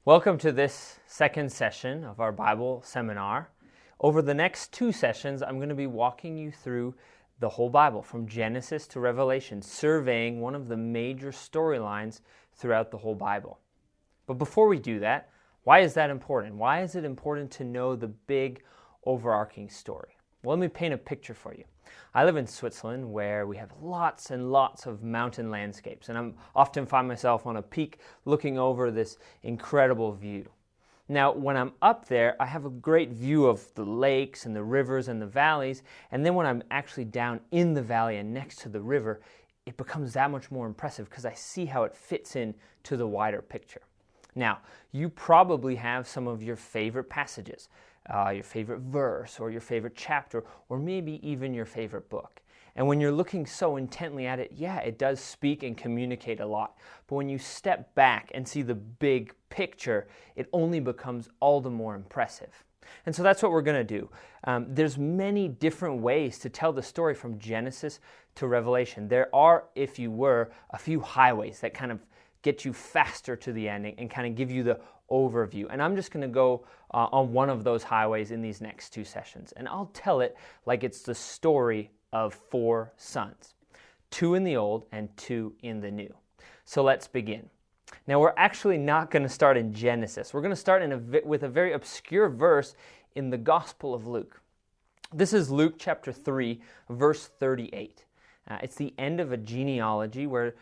Welcome to this second session of our Bible seminar. Over the next two sessions, I'm going to be walking you through the whole Bible, from Genesis to Revelation, surveying one of the major storylines throughout the whole Bible. But before we do that, why is that important? Why is it important to know the big overarching story? Well, let me paint a picture for you. I live in Switzerland, where we have lots and lots of mountain landscapes, and I often find myself on a peak looking over this incredible view. Now, when I'm up there, I have a great view of the lakes and the rivers and the valleys, and then when I'm actually down in the valley and next to the river, it becomes that much more impressive because I see how it fits in to the wider picture. Now, you probably have some of your favorite passages, your favorite verse or your favorite chapter, or maybe even your favorite book. And when you're looking so intently at it, yeah, it does speak and communicate a lot. But when you step back and see the big picture, it only becomes all the more impressive. And so that's what we're going to do. There's many different ways to tell the story from Genesis to Revelation. There are, if you were, a few highways that kind of get you faster to the ending and kind of give you the overview. And I'm just going to go on one of those highways in these next two sessions. And I'll tell it like it's the story of four sons, two in the old and two in the new. So let's begin. Now, we're actually not going to start in Genesis. We're going to start with a very obscure verse in the Gospel of Luke. This is Luke chapter 3, verse 38. It's the end of a genealogy where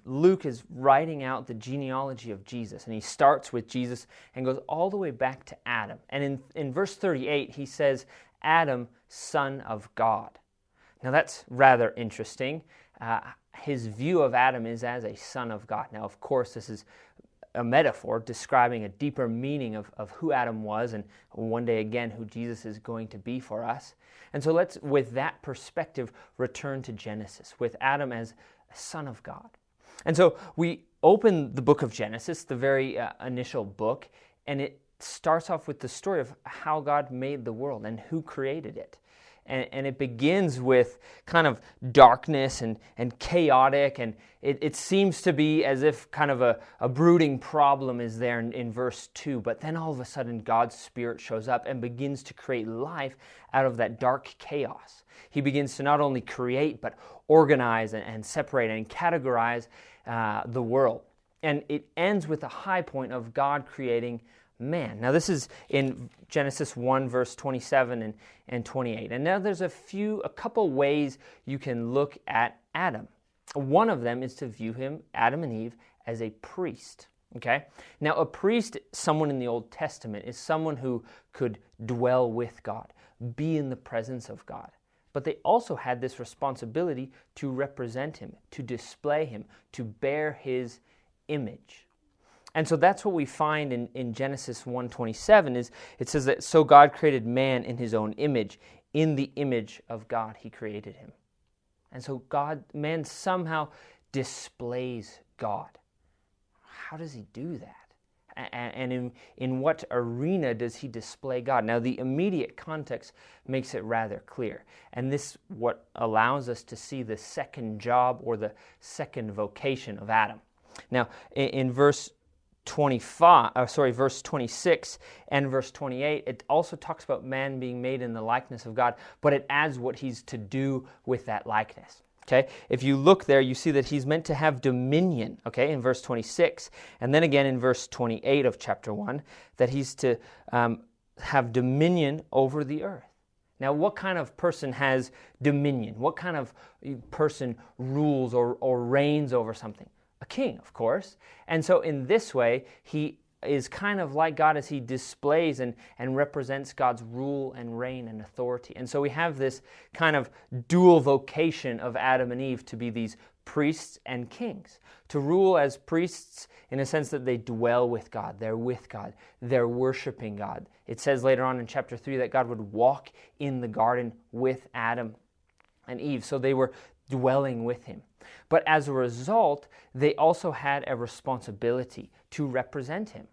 Luke is writing out the genealogy of Jesus, and he starts with Jesus and goes all the way back to Adam. And in verse 38, he says, Adam, son of God. Now that's rather interesting. His view of Adam is as a son of God. Now, of course, this is a metaphor describing a deeper meaning of who Adam was and one day again who Jesus is going to be for us. And so let's, with that perspective, return to Genesis, with Adam as a son of God. And so we open the book of Genesis, the very initial book, and it starts off with the story of how God made the world and who created it. And it begins with kind of darkness and chaotic, and it seems to be as if kind of a brooding problem is there in verse 2. But then all of a sudden God's Spirit shows up and begins to create life out of that dark chaos. He begins to not only create, but organize and separate and categorize the world. And it ends with a high point of God creating man. Now this is in Genesis 1 verse 27 and 28. And now there's a couple ways you can look at Adam. One of them is to view him, Adam and Eve, as a priest. Okay? Now a priest, someone in the Old Testament, is someone who could dwell with God, be in the presence of God. But they also had this responsibility to represent him, to display him, to bear his image. And so that's what we find in Genesis 1:27 is it says that so God created man in his own image. In the image of God he created him. And so man somehow displays God. How does he do that? And in what arena does he display God? Now the immediate context makes it rather clear. And this what allows us to see the second job or the second vocation of Adam. Now in verse 26 and verse 28, it also talks about man being made in the likeness of God, but it adds what he's to do with that likeness. Okay, if you look there, you see that he's meant to have dominion, okay, in verse 26, and then again in verse 28 of chapter 1, that he's to have dominion over the earth. Now, what kind of person has dominion? What kind of person rules or reigns over something? A king, of course. And so in this way, he is kind of like God as he displays and represents God's rule and reign and authority. And so we have this kind of dual vocation of Adam and Eve to be these priests and kings. To rule as priests in a sense that they dwell with God, they're with God, they're worshiping God. It says later on in chapter 3 that God would walk in the garden with Adam and Eve. So they were dwelling with him. But as a result, they also had a responsibility to represent him.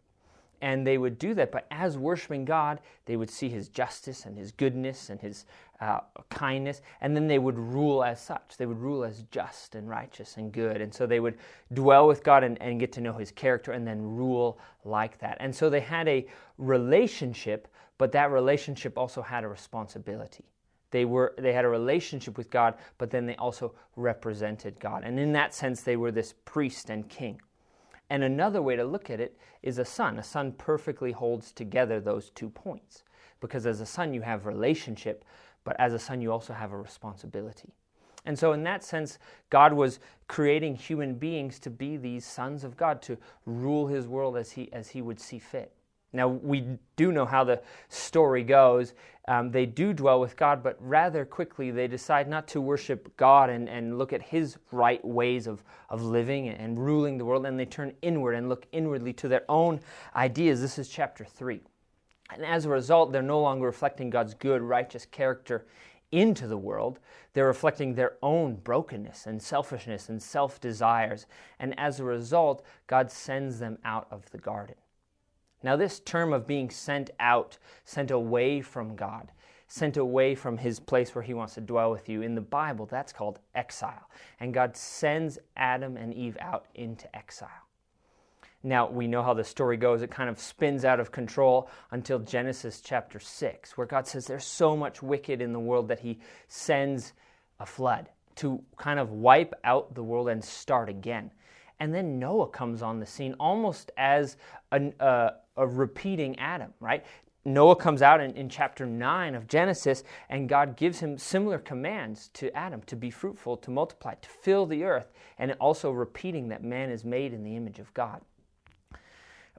And they would do that, but as worshiping God, they would see his justice and his goodness and his kindness, and then they would rule as such. They would rule as just and righteous and good. And so they would dwell with God and get to know his character and then rule like that. And so they had a relationship, but that relationship also had a responsibility. They had a relationship with God, but then they also represented God. And in that sense, they were this priest and king. And another way to look at it is a son. A son perfectly holds together those 2 points. Because as a son, you have relationship, but as a son, you also have a responsibility. And so in that sense, God was creating human beings to be these sons of God, to rule his world as he would see fit. Now, we do know how the story goes. They do dwell with God, but rather quickly they decide not to worship God and look at his right ways of living and ruling the world, and they turn inward and look inwardly to their own ideas. This is chapter 3. And as a result, they're no longer reflecting God's good, righteous character into the world. They're reflecting their own brokenness and selfishness and self-desires. And as a result, God sends them out of the garden. Now, this term of being sent out, sent away from God, sent away from his place where he wants to dwell with you, in the Bible, that's called exile. And God sends Adam and Eve out into exile. Now, we know how the story goes. It kind of spins out of control until Genesis chapter 6, where God says there's so much wicked in the world that he sends a flood to kind of wipe out the world and start again. And then Noah comes on the scene almost as a repeating Adam, right? Noah comes out in chapter 9 of Genesis, and God gives him similar commands to Adam to be fruitful, to multiply, to fill the earth, and also repeating that man is made in the image of God.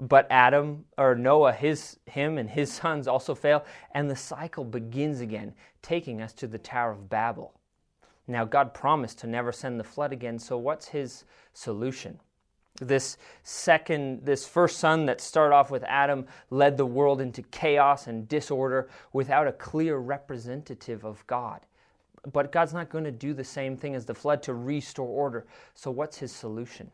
But Noah, him and his sons also fail, and the cycle begins again, taking us to the Tower of Babel. Now, God promised to never send the flood again, so what's his solution? This first son that started off with Adam led the world into chaos and disorder without a clear representative of God. But God's not going to do the same thing as the flood to restore order. So what's his solution?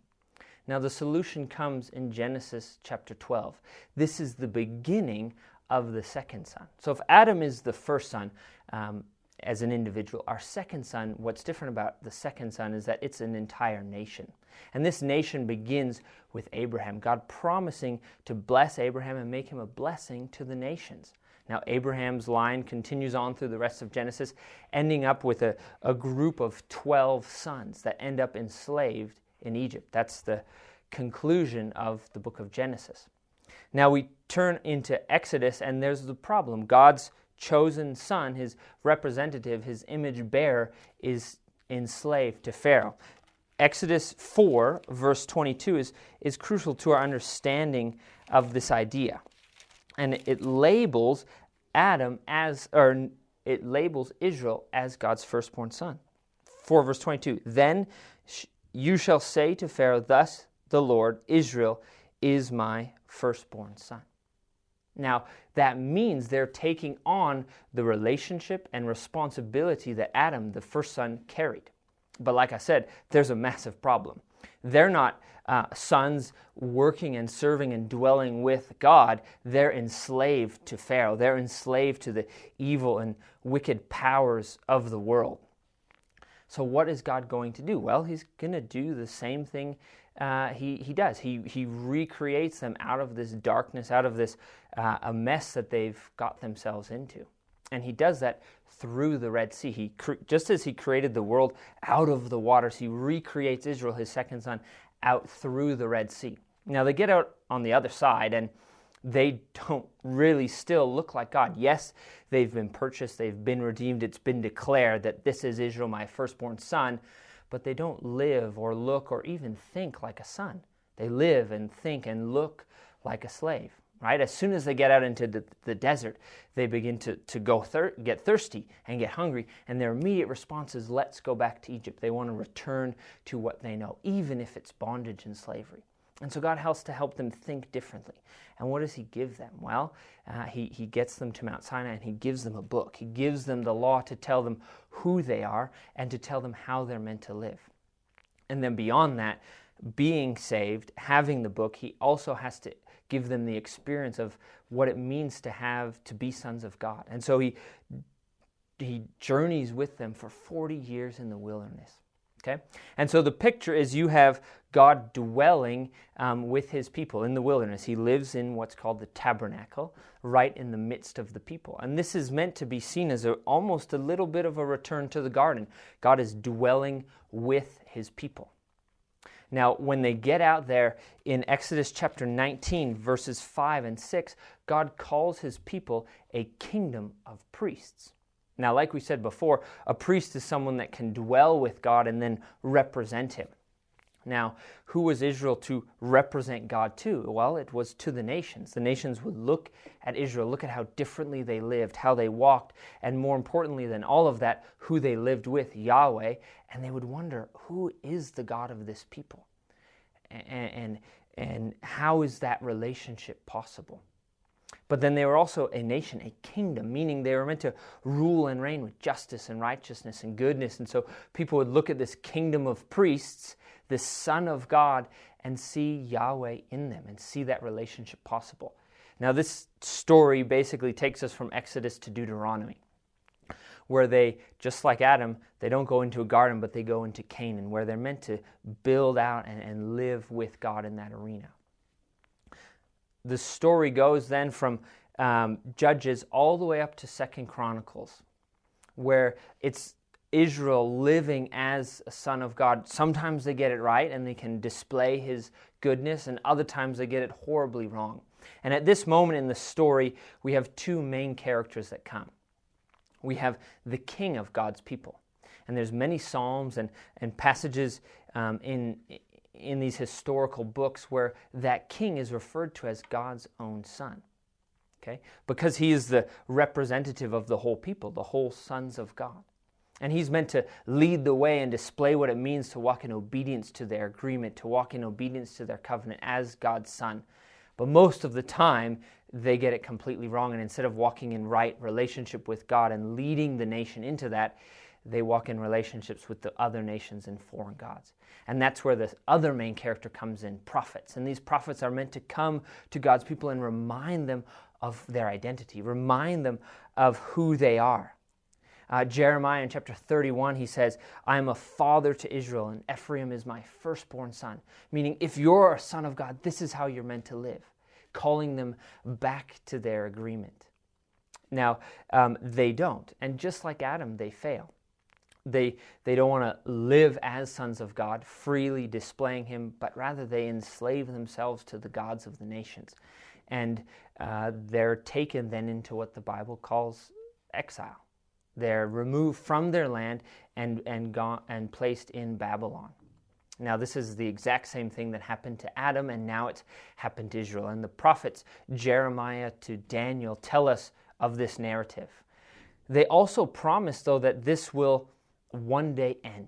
Now, the solution comes in Genesis chapter 12. This is the beginning of the second son. So if Adam is the first son, as an individual, our second son, what's different about the second son is that it's an entire nation. And this nation begins with Abraham, God promising to bless Abraham and make him a blessing to the nations. Now, Abraham's line continues on through the rest of Genesis, ending up with a group of 12 sons that end up enslaved in Egypt. That's the conclusion of the book of Genesis. Now we turn into Exodus, and there's the problem. God's chosen son, his representative, his image bearer, is enslaved to Pharaoh. Exodus 4, verse 22 is crucial to our understanding of this idea. And it labels Israel as God's firstborn son. 4, verse 22, then you shall say to Pharaoh, thus the Lord, Israel is my firstborn son. Now, that means they're taking on the relationship and responsibility that Adam, the first son, carried. But like I said, there's a massive problem. They're not sons working and serving and dwelling with God. They're enslaved to Pharaoh. They're enslaved to the evil and wicked powers of the world. So what is God going to do? Well, he's going to do the same thing he does. He recreates them out of this darkness, out of this a mess that they've got themselves into. And he does that through the Red Sea. Just as he created the world out of the waters, he recreates Israel, his second son, out through the Red Sea. Now they get out on the other side, and they don't really still look like God. Yes, they've been purchased, they've been redeemed, it's been declared that this is Israel, my firstborn son, but they don't live or look or even think like a son. They live and think and look like a slave, right? As soon as they get out into the desert, they begin to get thirsty and get hungry, and their immediate response is, let's go back to Egypt. They want to return to what they know, even if it's bondage and slavery. And so God has to help them think differently. And what does he give them? Well, he gets them to Mount Sinai, and he gives them a book. He gives them the law to tell them who they are and to tell them how they're meant to live. And then beyond that, being saved, having the book, he also has to give them the experience of what it means to be sons of God. And so he journeys with them for 40 years in the wilderness. Okay? And so the picture is you have God dwelling with his people in the wilderness. He lives in what's called the tabernacle, right in the midst of the people. And this is meant to be seen as almost a little bit of a return to the garden. God is dwelling with his people. Now, when they get out there in Exodus chapter 19, verses 5 and 6, God calls his people a kingdom of priests. Now, like we said before, a priest is someone that can dwell with God and then represent him. Now, who was Israel to represent God to? Well, it was to the nations. The nations would look at Israel, look at how differently they lived, how they walked, and more importantly than all of that, who they lived with, Yahweh, and they would wonder, who is the God of this people? And how is that relationship possible? But then they were also a nation, a kingdom, meaning they were meant to rule and reign with justice and righteousness and goodness. And so people would look at this kingdom of priests, this Son of God, and see Yahweh in them and see that relationship possible. Now this story basically takes us from Exodus to Deuteronomy, where they, just like Adam, they don't go into a garden, but they go into Canaan, where they're meant to build out and live with God in that arena. The story goes then from Judges all the way up to 2 Chronicles, where it's Israel living as a son of God. Sometimes they get it right and they can display his goodness, and other times they get it horribly wrong. And at this moment in the story, we have two main characters that come. We have the king of God's people. And there's many psalms and passages in these historical books where that king is referred to as God's own son. Okay? Because he is the representative of the whole people, the whole sons of God. And he's meant to lead the way and display what it means to walk in obedience to their agreement, to walk in obedience to their covenant as God's son. But most of the time, they get it completely wrong. And instead of walking in right relationship with God and leading the nation into that, they walk in relationships with the other nations and foreign gods. And that's where the other main character comes in, prophets. And these prophets are meant to come to God's people and remind them of their identity, remind them of who they are. Jeremiah in chapter 31, he says, I am a father to Israel, and Ephraim is my firstborn son. Meaning, if you're a son of God, this is how you're meant to live, calling them back to their agreement. Now, they don't. And just like Adam, they fail. They don't want to live as sons of God, freely displaying him, but rather they enslave themselves to the gods of the nations. And they're taken then into what the Bible calls exile. They're removed from their land and placed in Babylon. Now, this is the exact same thing that happened to Adam, and now it's happened to Israel. And the prophets, Jeremiah to Daniel, tell us of this narrative. They also promise, though, that this will one day end.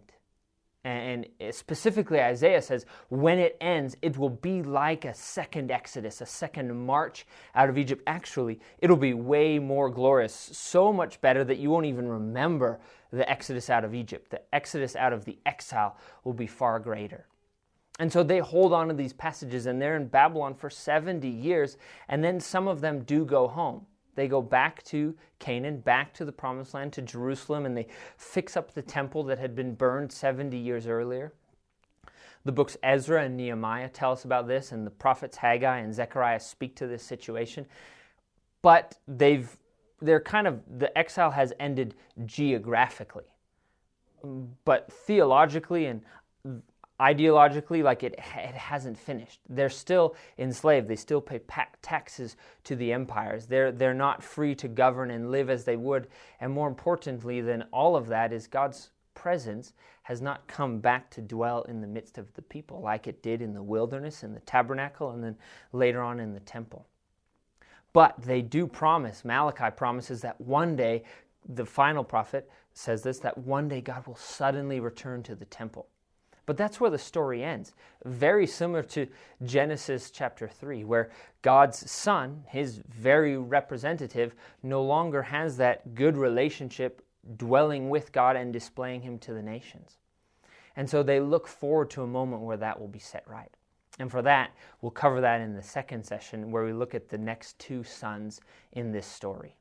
And specifically, Isaiah says, when it ends, it will be like a second Exodus, a second march out of Egypt. Actually, it'll be way more glorious, so much better that you won't even remember the Exodus out of Egypt. The Exodus out of the exile will be far greater. And so they hold on to these passages, and they're in Babylon for 70 years, and then some of them do go home. They go back to Canaan, back to the Promised Land, to Jerusalem, and they fix up the temple that had been burned 70 years earlier. The books Ezra and Nehemiah tell us about this, and the prophets Haggai and Zechariah speak to this situation. But the exile has ended geographically. But theologically and ideologically, it hasn't finished. They're still enslaved. They still pay taxes to the empires. They're not free to govern and live as they would. And more importantly than all of that is God's presence has not come back to dwell in the midst of the people like it did in the wilderness, in the tabernacle, and then later on in the temple. But they do promise, Malachi promises that one day, the final prophet says this, that one day God will suddenly return to the temple. But that's where the story ends. Very similar to Genesis chapter 3, where God's Son, his very representative, no longer has that good relationship dwelling with God and displaying him to the nations. And so they look forward to a moment where that will be set right. And for that, we'll cover that in the second session, where we look at the next two sons in this story.